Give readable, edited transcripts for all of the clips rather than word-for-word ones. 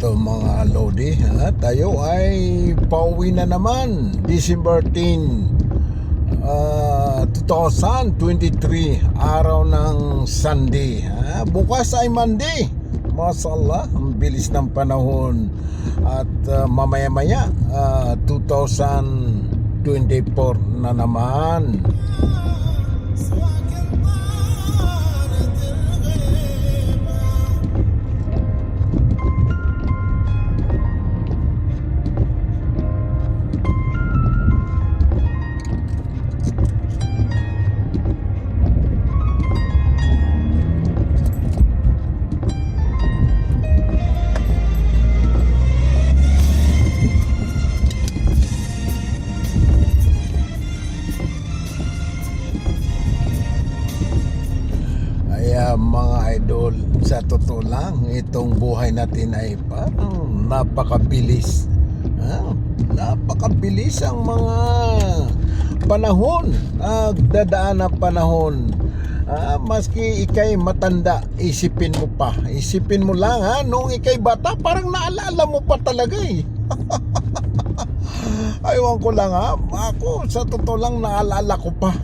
Ito mga Lodi, tayo ay pauwi na naman December 10, 2023, araw ng Sunday. Bukas ay Monday. Masyaallah, ang bilis ng panahon. At mamaya-maya 2024 na naman. Mga idol, sa totoo lang, itong buhay natin ay parang napakabilis. Napakabilis ang mga panahon, nagdadaan ng panahon. Maski ikay matanda, isipin mo pa. Isipin mo lang, noong ikay bata, parang naalala mo pa talaga eh. Aywan ko lang ako sa totoo lang naalala ko pa.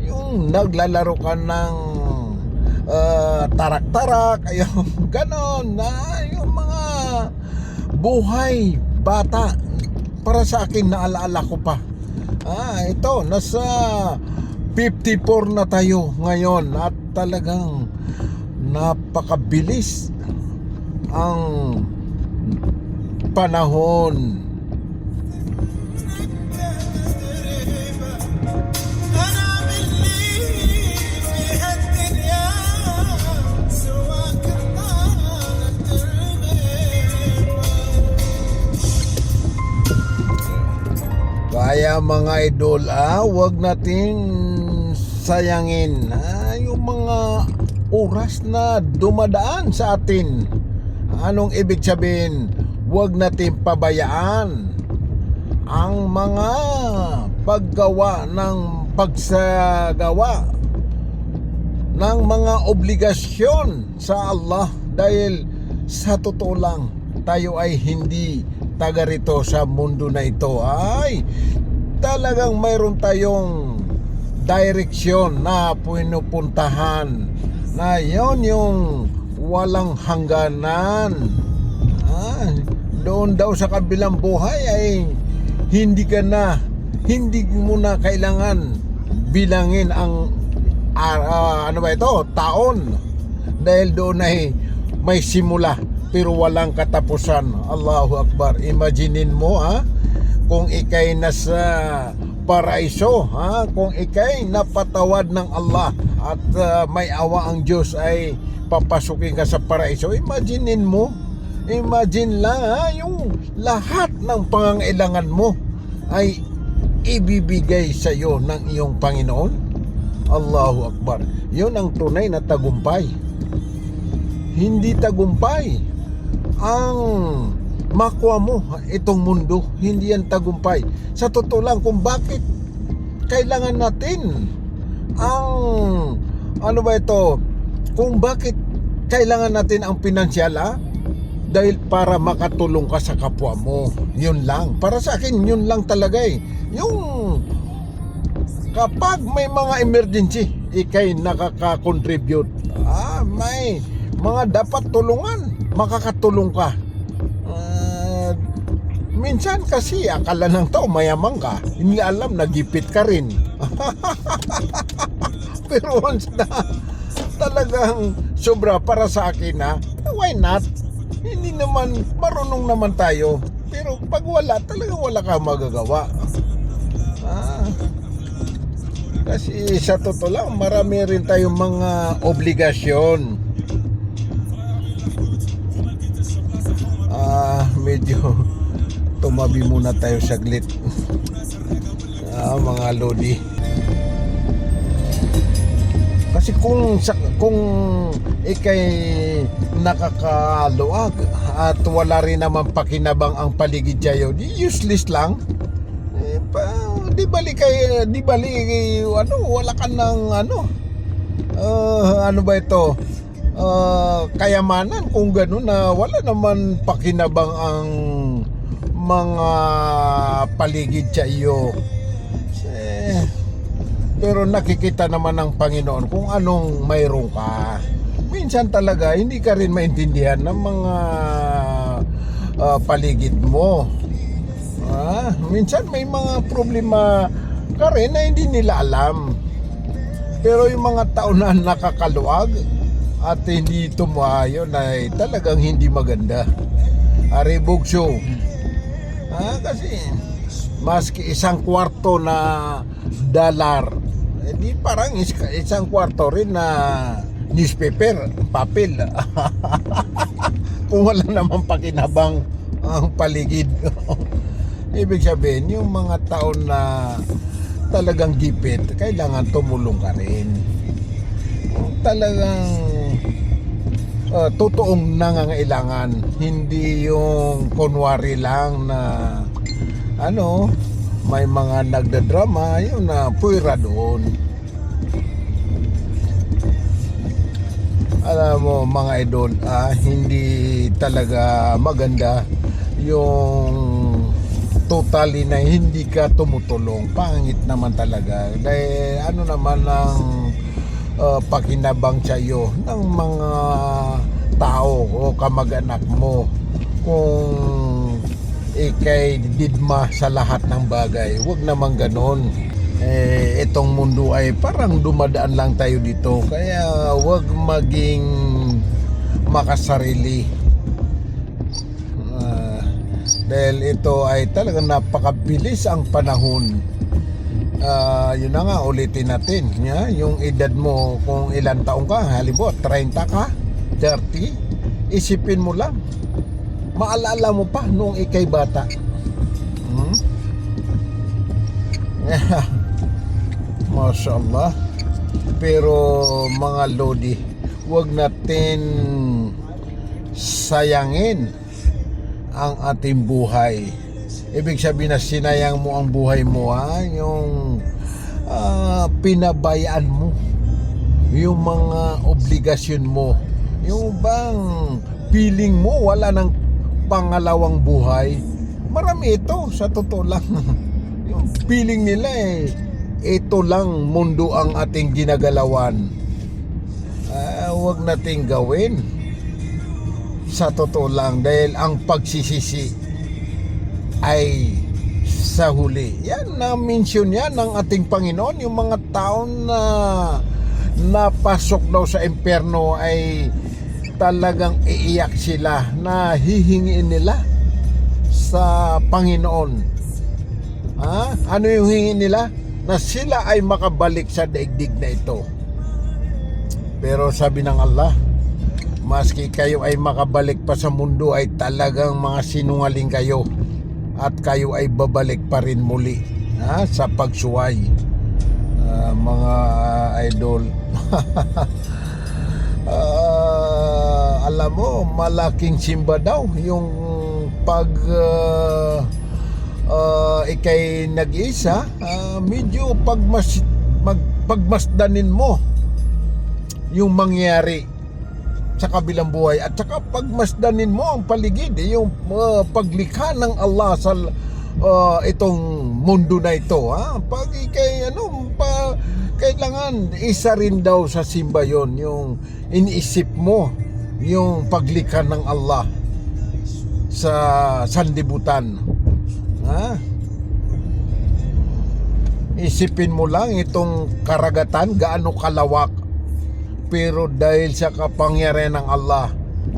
Yung naglalaro ka ng tarak-tarak, yung ganon yung mga buhay bata, para sa akin naalala ko pa. Ito, nasa 54 na tayo ngayon at talagang napakabilis ang panahon. Kaya mga idol, wag natin sayangin yung mga oras na dumadaan sa atin. Anong ibig sabihin? Wag natin pabayaan ang mga pagsagawa ng mga obligasyon sa Allah, dahil sa totoo lang tayo ay hindi taga rito sa mundo na ito. Ay talagang mayroon tayong direksyon na pinupuntahan, na yon yung walang hangganan. Doon daw sa kabilang buhay ay hindi mo na kailangan bilangin ang taon, dahil doon ay may simula pero walang katapusan. Allahu Akbar. Imaginein mo kung ikay nasa paraiso, kung ikay napatawad ng Allah at may awa ang Diyos ay papasukin ka sa paraiso. Imaginein mo, imagine lang yung lahat ng pangangailangan mo ay ibibigay sa iyo ng iyong Panginoon. Allahu Akbar. Yun ang tunay na tagumpay. Hindi tagumpay ang makuha mo itong mundo, hindi yan tagumpay. Sa totoo lang, kung bakit kailangan natin ang kung bakit kailangan natin ang pinansyal, dahil para makatulong ka sa kapwa mo. Yun lang. Para sa akin, yun lang talaga yung kapag may mga emergency, ikay nakaka-contribute. May mga dapat tulungan, makakatulong ka. Minsan kasi akala ng tao mayamang ka, hindi alam nagipit ka rin. Pero once na talagang sobra para sa akin, why not? Hindi naman, marunong naman tayo. Pero pag wala, talaga wala ka magagawa. Kasi sa totoo lang, marami rin tayong mga obligasyon. Medyo tumabi muna tayo saglit. Mga Lodi. Kasi kung ikay nakakaluwag at wala rin naman pakinabang ang paligid sa'yo, useless lang. Di bali wala ka ng kayamanan kung gano'n na wala naman pakinabang ang mga paligid sa iyo. Pero nakikita naman ng Panginoon kung anong mayroon ka. Minsan talaga hindi ka rin maintindihan ng mga paligid mo. Minsan may mga problema ka rin na hindi nila alam. Pero yung mga tao na nakakaluwag at hindi tumuayon ay talagang hindi maganda. Ari Bugso. Kasi maski isang kwarto na dollar, di parang isang kwarto rin na newspaper, papel. Kung wala namang pakinabang ang paligid. Ibig sabihin, yung mga tao na talagang gipit, kailangan tumulong ka rin. Talagang totoong nangangailangan, hindi yung kunwari lang na may mga nagdadrama, yun na puwira doon. Alam mo mga idol, hindi talaga maganda yung totally na hindi ka tumutulong. Pangit naman talaga. Dahil naman ang pakinabang sa iyo ng mga tao o kamag-anak mo kung ikay didma sa lahat ng bagay. Huwag naman ganon. Itong mundo ay parang dumadaan lang tayo dito, kaya huwag maging makasarili. Dahil ito ay talagang napakabilis ang panahon. Yun na nga, ulitin natin yung edad mo, kung ilang taong ka, halimbawa 30 ka, 30, isipin mo lang, maalala mo pa nung ikay bata. Masya Allah. Pero mga lodi, huwag natin sayangin ang ating buhay. Ibig sabihin na sinayang mo ang buhay mo, yung pinabayaan mo yung mga obligasyon mo, yung bang feeling mo wala ng pangalawang buhay. Marami ito, sa totoo lang. Yung feeling nila ito lang mundo ang ating ginagalawan. Huwag nating gawin, sa totoo lang, dahil ang pagsisisi ay sa huli. Yan na mention yan ng ating Panginoon. Yung mga tao na napasok daw sa impyerno ay talagang iiyak sila, na hihingiin nila sa Panginoon. Ano yung hingin nila? Na sila ay makabalik sa daigdig na ito. Pero sabi ng Allah, maski kayo ay makabalik pa sa mundo, ay talagang mga sinungaling kayo, at kayo ay babalik pa rin muli sa pagsuway. Mga idol. Alam mo, malaking simba daw yung pag ikay nag-isa. Medyo pagmasdanin mo yung mangyari sa kabilang buhay, at saka pagmasdanin mo ang paligid, yung paglikha ng Allah sa itong mundo na ito. Pag ikay kailangan isa rin daw sa simba yon, yung iniisip mo yung paglikha ng Allah sa sanlibutan. Isipin mo lang itong karagatan, gaano kalawak, pero dahil sa kapangyarihan ng Allah,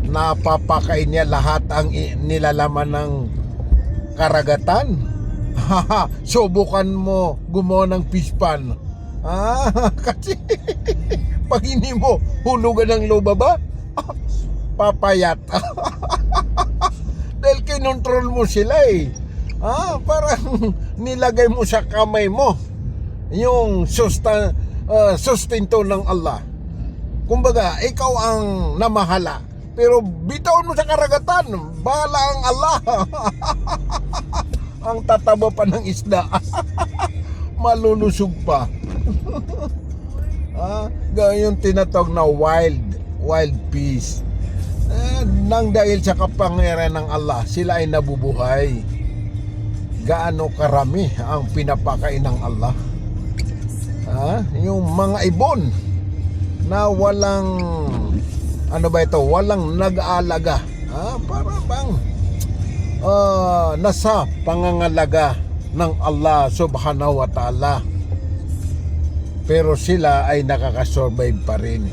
napapakain niya lahat ang nilalaman ng karagatan. Subukan mo gumawa ng fish pan. Kasi pag hindi mo hulugan ng lubaba, papayat. Dahil kinontrol mo sila parang nilagay mo sa kamay mo yung sustento ng Allah. Kumbaga, ikaw ang namahala, pero bitaon mo sa karagatan, bahala ang Allah. Ang tataba pa ng isda. Malulusog pa. Yung tinatawag na wild beast. Nang dahil sa kapangyarihan ng Allah, sila ay nabubuhay. Gaano karami ang pinapakain ng Allah? Yung mga ibon na walang walang nag-aalaga. Para bang nasa pangangalaga ng Allah subhanahu wa ta'ala. Pero sila ay nakakasurvive pa rin.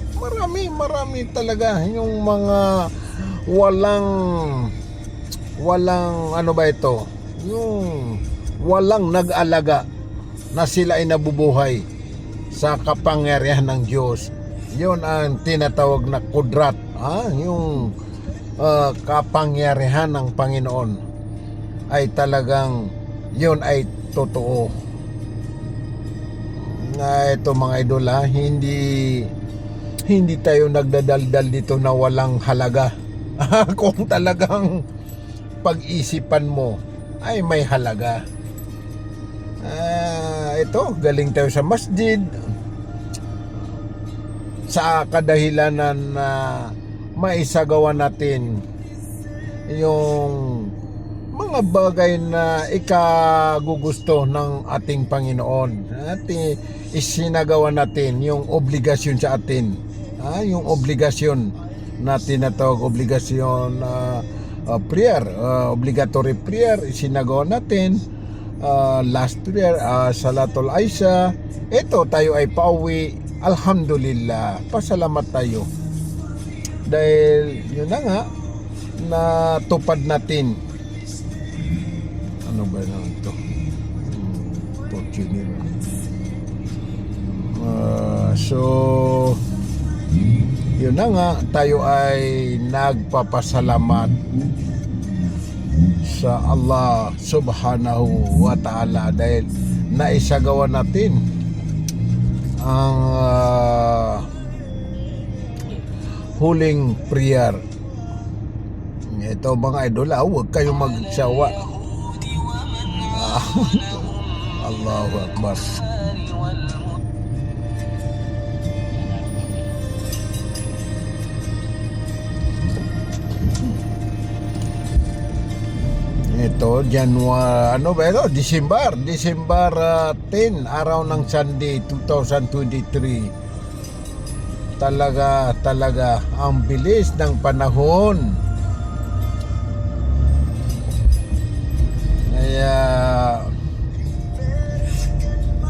Marami talaga yung mga walang yung walang nag-alaga na sila ay nabubuhay sa kapangyarihan ng Diyos. Yun ang tinatawag na kudrat, yung kapangyarihan ng Panginoon ay talagang yun ay totoo. Ito mga idol, hindi tayo nagdadaldal dito na walang halaga. Kung talagang pag-isipan mo ay may halaga. Ito, galing tayo sa masjid sa kadahilanan na maisagawa natin yung mga bagay na ikagugusto ng ating Panginoon. At isinagawa natin yung obligasyon sa atin. Yung obligasyon na tinatawag obligasyon prayer, obligatory prayer, isinagawa natin. Last prayer, Salatul Aisha. Ito, tayo ay pauwi. Alhamdulillah, pasalamat tayo. Dahil yun na nga, natupad natin. Ano ba naman ito? So, yun na nga, tayo ay nagpapasalamat sa Allah subhanahu wa ta'ala dahil naisagawa natin ang huling prayer. Ito mga idol, huwag kayong magsawa. Allahu Akbar. Ito, December 10, araw ng Sunday, 2023. Talaga, ang bilis ng panahon. Kaya,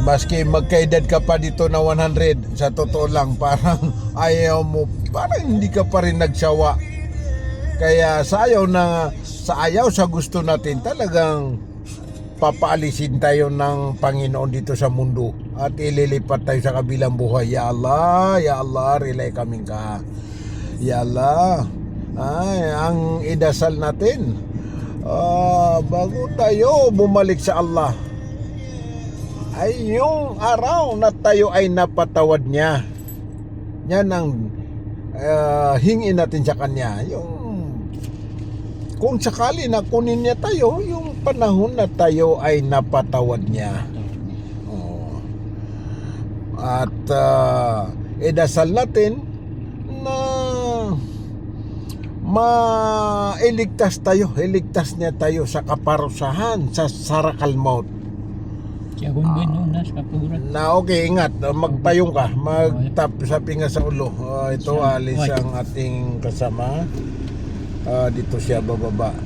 maski magkaedad ka pa dito na 100, sa totoo lang, parang ayaw mo, parang hindi ka pa rin nagsawa. Kaya sa ayaw sa gusto natin, talagang papaalisin tayo ng Panginoon dito sa mundo at ililipat tayo sa kabilang buhay. Ya Allah, relay kaming ka. Ya Allah, ang idasal natin, bago tayo bumalik sa Allah, ay yung araw na tayo ay napatawad niya. Yan ang hingin natin sa Kanya. Kung sakali na kunin niya tayo, yung panahon na tayo ay napatawad niya. At idasal natin na iligtas niya tayo sa kaparusahan, sa sarakal maut. Na okay, ingat, magpayong ka, magtap sa pinga sa ulo. Ito alis ang ating kasama. Dito siya bababa.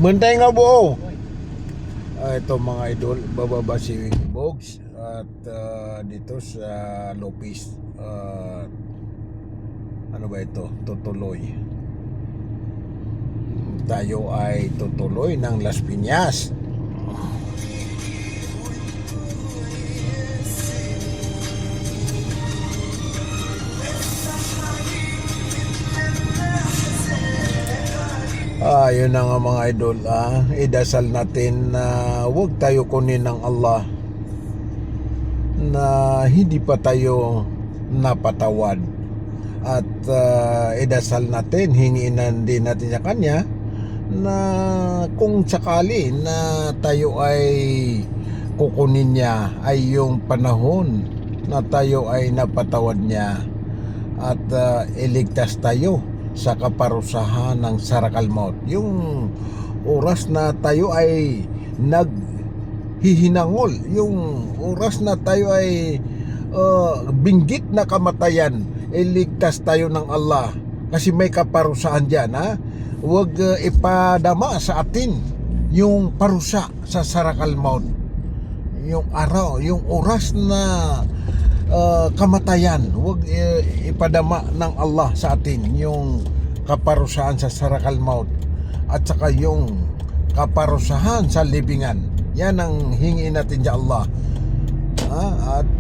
Muntay nga buo. Ito mga idol, bababa si Bogs at dito sa Lopez. Ano ba ito? Tutuloy. Tayo ay tutuloy ng Las Piñas. Yun na nga mga idol, idasal natin na huwag tayo kunin ng Allah na hindi pa tayo napatawad. At idasal natin, hinginan din natin sa Kanya na kung sakali na tayo ay kukunin niya, ay yung panahon na tayo ay napatawad niya. at iligtas tayo sa kaparusahan ng sarakal maut. Yung oras na tayo ay naghihinangol, yung oras na tayo ay binggit na kamatayan, iligtas tayo ng Allah kasi may kaparusahan dyan, ha? Huwag ipadama sa atin yung parusa sa sarakal maut, yung araw, yung oras na kamatayan. Huwag ipadama ng Allah sa atin yung kaparusahan sa sarakal maut at saka yung kaparusahan sa libingan. Yan ang hingi natin sa Allah. At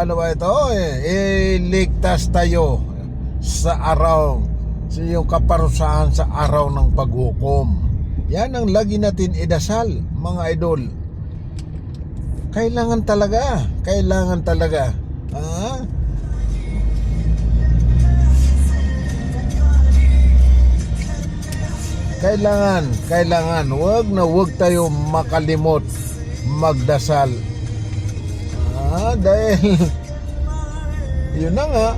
ano ba ito? Iligtas tayo sa araw, sa yung kaparusahan sa araw ng paghukom. Yan ang lagi natin idasal, mga idol. Kailangan talaga. Kailangan. Wag tayo makalimot magdasal. Dahil yun na nga,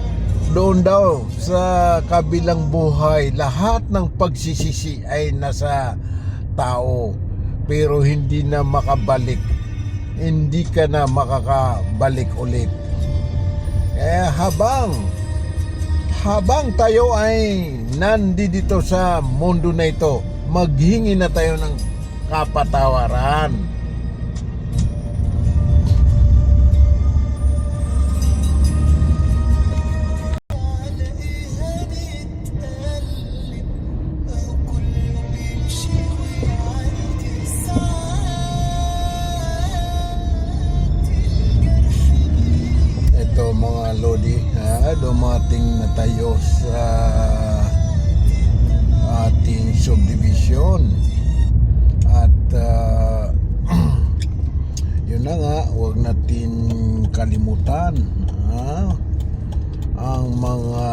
doon daw sa kabilang buhay, lahat ng pagsisisi ay nasa tao, pero hindi na makabalik. Hindi ka na makakabalik ulit. Kaya habang tayo ay nandito sa mundo na ito, maghingi na tayo ng kapatawaran. Mga lodi, dumating na tayo sa ating subdivision at yun na nga, huwag natin kalimutan ang mga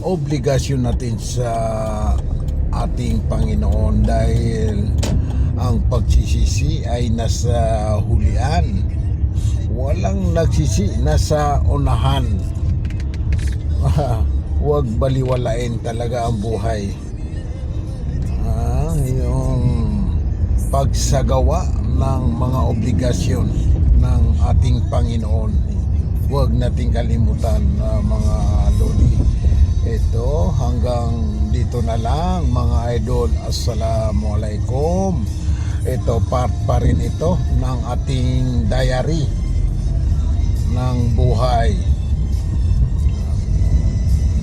obligasyon natin sa ating Panginoon, dahil ang pagsisisi ay nasa hulian. Walang nagsisi, nasa unahan. Huwag baliwalain talaga ang buhay. Yung pagsagawa ng mga obligasyon ng ating Panginoon, huwag nating kalimutan, mga lodi. Ito, hanggang dito na lang, mga idol. Assalamualaikum. Ito, part pa rin ito ng ating diary ng buhay.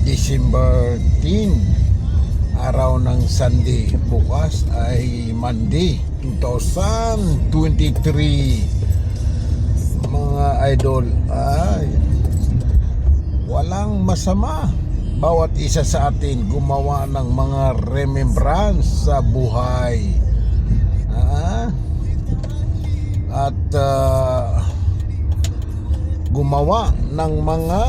December 10, araw ng Sunday. Bukas ay Monday 2023. Mga idol, walang masama bawat isa sa atin gumawa ng mga remembrance sa buhay, at gumawa ng mga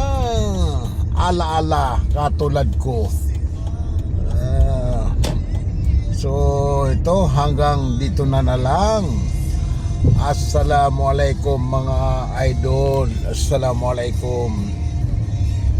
alaala katulad ko. So ito, hanggang dito na lang. Assalamualaikum, mga idol. Assalamualaikum.